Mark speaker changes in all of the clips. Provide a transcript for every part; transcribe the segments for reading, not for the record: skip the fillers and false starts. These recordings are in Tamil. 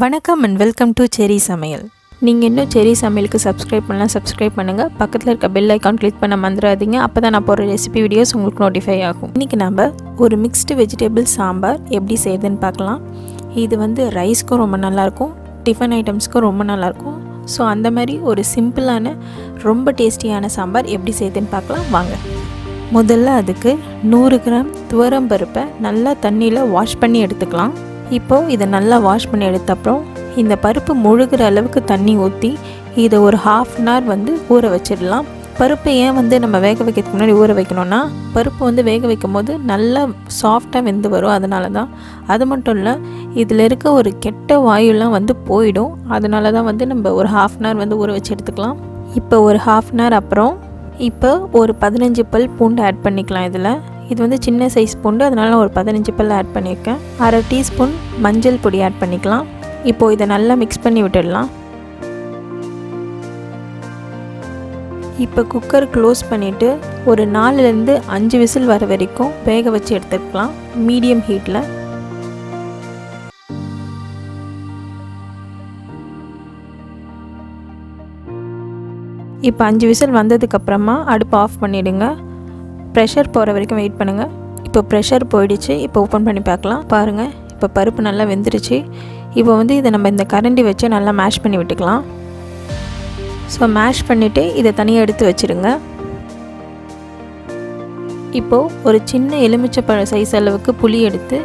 Speaker 1: வணக்கம் அண்ட் வெல்கம் டு செரி சமையல். நீங்கள் இன்னும் செரி சமையலுக்கு சப்ஸ்கிரைப் பண்ணலாம், சப்ஸ்கிரைப் பண்ணுங்கள். பக்கத்தில் இருக்க பெல் ஐக்கான் கிளிக் பண்ண மறந்துடாதீங்க. அப்போ தான் நான் போகிற ரெசிபி வீடியோஸ் உங்களுக்கு நோட்டிஃபை ஆகும். இன்றைக்கி நம்ம ஒரு மிக்ஸ்டு வெஜிடபிள் சாம்பார் எப்படி செய்யுதுன்னு பார்க்கலாம். இது ரைஸ்க்கும் ரொம்ப நல்லாயிருக்கும், டிஃபன் ஐட்டம்ஸ்க்கும் ரொம்ப நல்லாயிருக்கும். ஸோ அந்த மாதிரி ஒரு சிம்பிளான ரொம்ப டேஸ்டியான சாம்பார் எப்படி செய்யுதுன்னு பார்க்கலாம் வாங்க. முதல்ல அதுக்கு 100 கிராம் துவரம் பருப்பை நல்லா தண்ணியில் வாஷ் பண்ணி எடுத்துக்கலாம். இப்போது இதை நல்லா வாஷ் பண்ணி எடுத்த அப்புறம் இந்த பருப்பு முழுகிற அளவுக்கு தண்ணி ஊற்றி இதை ஒரு ½ அன் ஹவர் ஊற வச்சிடலாம். பருப்பை ஏன் நம்ம வேக வைக்கிறதுக்கு முன்னாடி ஊற வைக்கணும்னா, பருப்பு வேக வைக்கும் போது நல்லா சாஃப்டாக வெந்து வரும். அதனால தான். அது மட்டும் இல்லை, இதில் இருக்க ஒரு கெட்ட வாயுலாம் போயிடும். அதனால தான் நம்ம ஒரு ½ அன் ஹவர் ஊற வச்சு எடுத்துக்கலாம். இப்போ ஒரு ½ அன் ஹவர் அப்புறம் இப்போ ஒரு 15 பல் பூண்டு ஆட் பண்ணிக்கலாம். இது சின்ன சைஸ் பூண்டு, அதனால ஒரு 15 பல் ஆட் பண்ணியிருக்கேன். ½ டீஸ்பூன் மஞ்சள் பொடி ஆட் பண்ணிக்கலாம். இப்போது இதை நல்லா மிக்ஸ் பண்ணி விட்டுடலாம். இப்போ குக்கர் க்ளோஸ் பண்ணிவிட்டு ஒரு 4லேருந்து 5 விசில் வர வரைக்கும் வேக வச்சு எடுத்துக்கலாம் மீடியம் ஹீட்டில். இப்போ 5 விசில் வந்ததுக்கப்புறமா அடுப்பு ஆஃப் பண்ணிவிடுங்க. ப்ரெஷர் போகிற வரைக்கும் வெயிட் பண்ணுங்கள். இப்போ ப்ரெஷர் போயிடுச்சு. இப்போ ஓப்பன் பண்ணி பார்க்கலாம். பாருங்கள், இப்போ பருப்பு நல்லா வெந்துருச்சு. இப்போ இதை நம்ம இந்த கரண்டி வச்சு நல்லா மேஷ் பண்ணி விட்டுக்கலாம். ஸோ மேஷ் பண்ணிவிட்டு இதை தனியாக எடுத்து வச்சுருங்க. இப்போது ஒரு சின்ன எலுமிச்சைப்பழ சைஸ் அளவுக்கு புளி எடுத்து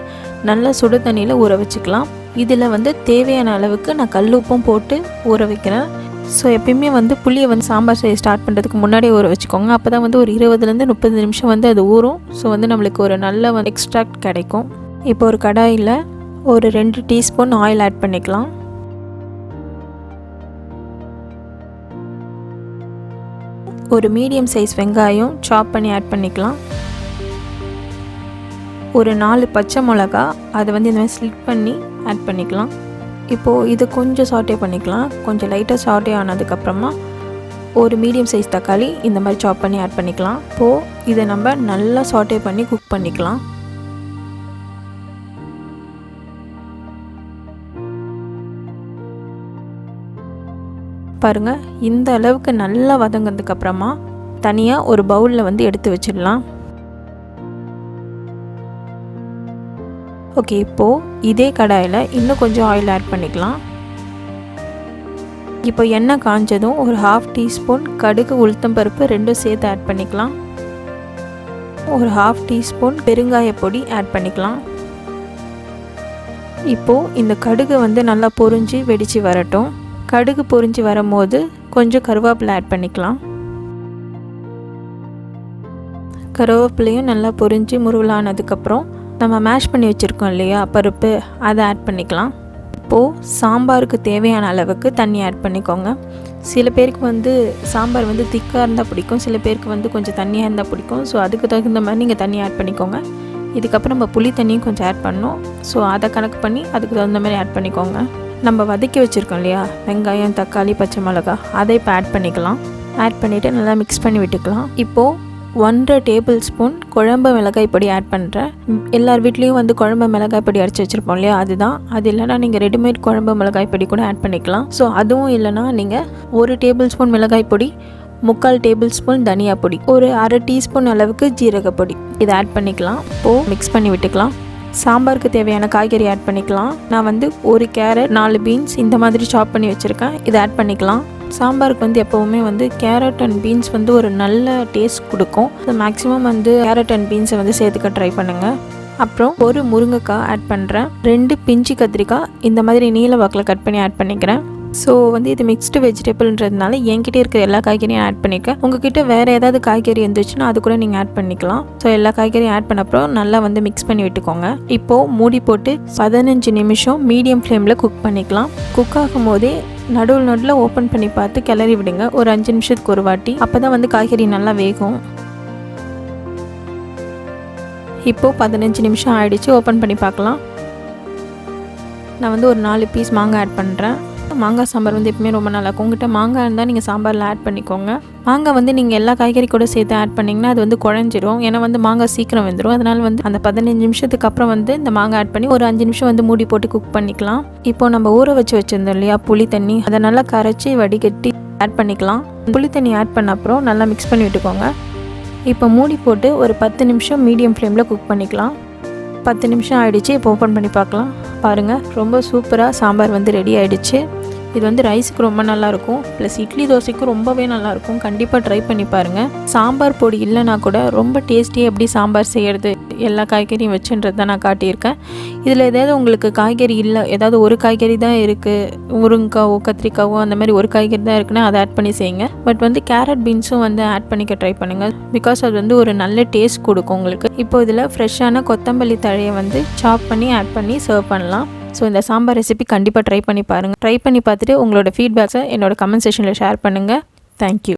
Speaker 1: நல்லா சுடு தண்ணியில் ஊற வச்சுக்கலாம். இதில் தேவையான அளவுக்கு நான் கல் உப்பும் போட்டு ஊற வைக்கிறேன். ஸோ எப்பயுமே புளியை சாம்பார் செய்ய ஸ்டார்ட் பண்ணுறதுக்கு முன்னாடியே ஊற வச்சுக்கோங்க. அப்போ தான் ஒரு 20லேருந்து 30 நிமிஷம் அது ஊறும். ஸோ நம்மளுக்கு ஒரு நல்ல எக்ஸ்ட்ராக்ட் கிடைக்கும். இப்போ ஒரு கடாயில் ஒரு 2 டீஸ்பூன் ஆயில் ஆட் பண்ணிக்கலாம். ஒரு மீடியம் சைஸ் வெங்காயம் சாப் பண்ணி ஆட் பண்ணிக்கலாம். ஒரு 4 பச்சை மிளகா அதை இந்த மாதிரி ஸ்லிட் பண்ணி ஆட் பண்ணிக்கலாம். இப்போது இது கொஞ்சம் சாட்டே பண்ணிக்கலாம். கொஞ்சம் லைட்டாக சாட்டே ஆனதுக்கப்புறமா ஒரு மீடியம் சைஸ் தக்காளி இந்த மாதிரி சாப் பண்ணி ஆட் பண்ணிக்கலாம். இப்போது இதை நம்ம நல்லா சாட்டே பண்ணி குக் பண்ணிக்கலாம். பாருங்கள், இந்த அளவுக்கு நல்லா வதங்கினதுக்கப்புறமா தனியாக ஒரு பவுலில் எடுத்து வச்சிடலாம். ஓகே, இப்போது இதே கடாயில் இன்னும் கொஞ்சம் ஆயில் ஆட் பண்ணிக்கலாம். இப்போ எண்ணெய் காஞ்சதும் ஒரு ½ டீஸ்பூன் கடுகு உளுத்தம் பருப்பு ரெண்டும் சேர்த்து ஆட் பண்ணிக்கலாம். ஒரு ½ டீஸ்பூன் பெருங்காய பொடி ஆட் பண்ணிக்கலாம். இப்போது இந்த கடுகு நல்லா பொரிஞ்சு வெடித்து வரட்டும். கடுகு பொரிஞ்சு வரும்போது கொஞ்சம் கருவேப்பிலை ஆட் பண்ணிக்கலாம். கருவேப்பிலையும் நல்லா பொரிஞ்சு முருவலானதுக்கப்புறம் நம்ம மேஷ் பண்ணி வச்சுருக்கோம் இல்லையா பருப்பு, அதை ஆட் பண்ணிக்கலாம். இப்போது சாம்பாருக்கு தேவையான அளவுக்கு தண்ணி ஆட் பண்ணிக்கோங்க. சில பேருக்கு சாம்பார் திக்காக இருந்தால் பிடிக்கும், சில பேருக்கு கொஞ்சம் தண்ணியாக இருந்தால் பிடிக்கும். ஸோ அதுக்கு தகுந்த மாதிரி நீங்கள் தண்ணி ஆட் பண்ணிக்கோங்க. இதுக்கப்புறம் நம்ம புளி தண்ணியும் கொஞ்சம் ஆட் பண்ணோம். ஸோ அதை கணக்கு பண்ணி அதுக்கு தகுந்த மாதிரி ஆட் பண்ணிக்கோங்க. நம்ம வதக்கி வச்சுருக்கோம் இல்லையா வெங்காயம், தக்காளி, பச்சை மிளகா, அதை இப்போ ஆட் பண்ணிக்கலாம். ஆட் பண்ணிவிட்டு நல்லா மிக்ஸ் பண்ணி விட்டுக்கலாம். இப்போது 1½ டேபிள் ஸ்பூன் குழம்பு மிளகாய் பொடி ஆட் பண்ணுறேன். எல்லார் வீட்லேயும் குழம்பு மிளகாய் பொடி அரைச்சி வச்சுருப்போம் இல்லையா, அதுதான். அது இல்லைனா நீங்கள் ரெடிமேட் குழம்பு மிளகாய் பொடி கூட ஆட் பண்ணிக்கலாம். ஸோ அதுவும் இல்லைனா நீங்கள் 1 டேபிள் ஸ்பூன் மிளகாய் பொடி, 3/4 டேபிள் ஸ்பூன் தனியா பொடி, ஒரு ½ டீஸ்பூன் அளவுக்கு ஜீரக பொடி இதை ஆட் பண்ணிக்கலாம். இப்போது மிக்ஸ் பண்ணி விட்டுக்கலாம். சாம்பாருக்கு தேவையான காய்கறி ஆட் பண்ணிக்கலாம். நான் ஒரு கேரட், 4 பீன்ஸ் இந்த மாதிரி சாப் பண்ணி வச்சுருக்கேன். இதை ஆட் பண்ணிக்கலாம். சாம்பாருக்கு எப்போவுமே கேரட் அண்ட் பீன்ஸ் ஒரு நல்ல டேஸ்ட் கொடுக்கும். ஸோ மேக்ஸிமம் கேரட் அண்ட் பீன்ஸை சேர்த்துக்க ட்ரை பண்ணுங்கள். அப்புறம் ஒரு முருங்கைக்காய் ஆட் பண்ணுறேன். 2 பிஞ்சு கத்திரிக்காய் இந்த மாதிரி நீல வாக்கில் கட் பண்ணி ஆட் பண்ணிக்கிறேன். ஸோ இது மிக்ஸ்டு வெஜிடபிள்ன்றதுனால என்கிட்ட இருக்கிற எல்லா காய்கறியும் ஆட் பண்ணியிருக்கேன். உங்ககிட்ட வேறு ஏதாவது காய்கறி இருந்துச்சுன்னா அது கூட நீங்கள் ஆட் பண்ணிக்கலாம். ஸோ எல்லா காய்கறியும் ஆட் பண்ண அப்புறம் நல்லா மிக்ஸ் பண்ணி விட்டுக்கோங்க. இப்போது மூடி போட்டு 15 நிமிஷம் மீடியம் ஃப்ளேமில் குக் பண்ணிக்கலாம். குக் ஆகும் போதே நடுவில் ஓப்பன் பண்ணி பார்த்து கிளறி விடுங்க ஒரு 5 நிமிஷத்துக்கு ஒரு வாட்டி. அப்போ தான் காய்கறி நல்லா வேகும். இப்போது 15 நிமிஷம் ஆகிடுச்சு. ஓப்பன் பண்ணி பார்க்கலாம். நான் ஒரு 4 பீஸ் மாங்காய் ஆட் பண்ணுறேன். மாங்காய் சாம்பார் வந்து எப்பவுமே ரொம்ப நல்லாயிருக்கும். உங்கள்கிட்ட மாங்காய் இருந்தால் நீங்கள் சாம்பாரில் ஆட் பண்ணிக்கோங்க. மாங்காய் வந்து நீங்கள் எல்லா காய்கறி கூட சேர்த்து ஆட் பண்ணிங்கன்னா அது வந்து குழஞ்சிரும். ஏன்னா வந்து மாங்காய் சீக்கிரம் வெந்துடும். அதனால் வந்து அந்த 15 நிமிஷத்துக்கு அப்புறம் வந்து இந்த மாங்காய் ஆட் பண்ணி ஒரு 5 நிமிஷம் வந்து மூடி போட்டு குக் பண்ணிக்கலாம். இப்போ நம்ம ஊற வச்சுருந்தோம் இல்லையா புளி தண்ணி, அதை நல்லா கரைச்சி வடிகட்டி ஆட் பண்ணிக்கலாம். புளி தண்ணி ஆட் பண்ண அப்புறம் நல்லா மிக்ஸ் பண்ணி விட்டுக்கோங்க. இப்போ மூடி போட்டு ஒரு 10 நிமிஷம் மீடியம் ஃப்ளேமில் குக் பண்ணிக்கலாம். 10 நிமிஷம் ஆகிடுச்சு. இப்போ ஓப்பன் பண்ணி பார்க்கலாம். பாருங்கள், ரொம்ப சூப்பராக சாம்பார் வந்து ரெடி ஆகிடுச்சு. இது வந்து ரைஸுக்கு ரொம்ப நல்லாயிருக்கும், ப்ளஸ் இட்லி தோசைக்கும் ரொம்பவே நல்லாயிருக்கும். கண்டிப்பாக ட்ரை பண்ணி பாருங்கள். சாம்பார் பொடி இல்லைனா கூட ரொம்ப டேஸ்டியாக எப்படி சாம்பார் செய்கிறது எல்லா காய்கறியும் வச்சுன்றது தான் நான் காட்டியிருக்கேன். இதில் ஏதாவது உங்களுக்கு காய்கறி இல்லை, ஏதாவது ஒரு காய்கறி தான் இருக்குது, முருங்கைக்காவோ கத்திரிக்காவோ அந்த மாதிரி ஒரு காய்கறி தான் இருக்குன்னா அதை ஆட் பண்ணி செய்யுங்க. பட் வந்து கேரட் பீன்ஸும் வந்து ஆட் பண்ணிக்க ட்ரை பண்ணுங்கள். பிகாஸ் அது வந்து ஒரு நல்ல டேஸ்ட் கொடுக்கும் உங்களுக்கு. இப்போ இதில் ஃப்ரெஷ்ஷான கொத்தமல்லி தழையை வந்து சாப் பண்ணி ஆட் பண்ணி சர்வ் பண்ணலாம். ஸோ இந்த சாம்பார் ரெசிபி கண்டிப்பாக ட்ரை பண்ணி பாருங்கள். ட்ரை பண்ணி பார்த்துட்டு உங்களோட ஃபீட்பேக்ஸை என்னோட கமெண்ட் செக்ஷனில் ஷேர் பண்ணுங்கள். தேங்க்யூ.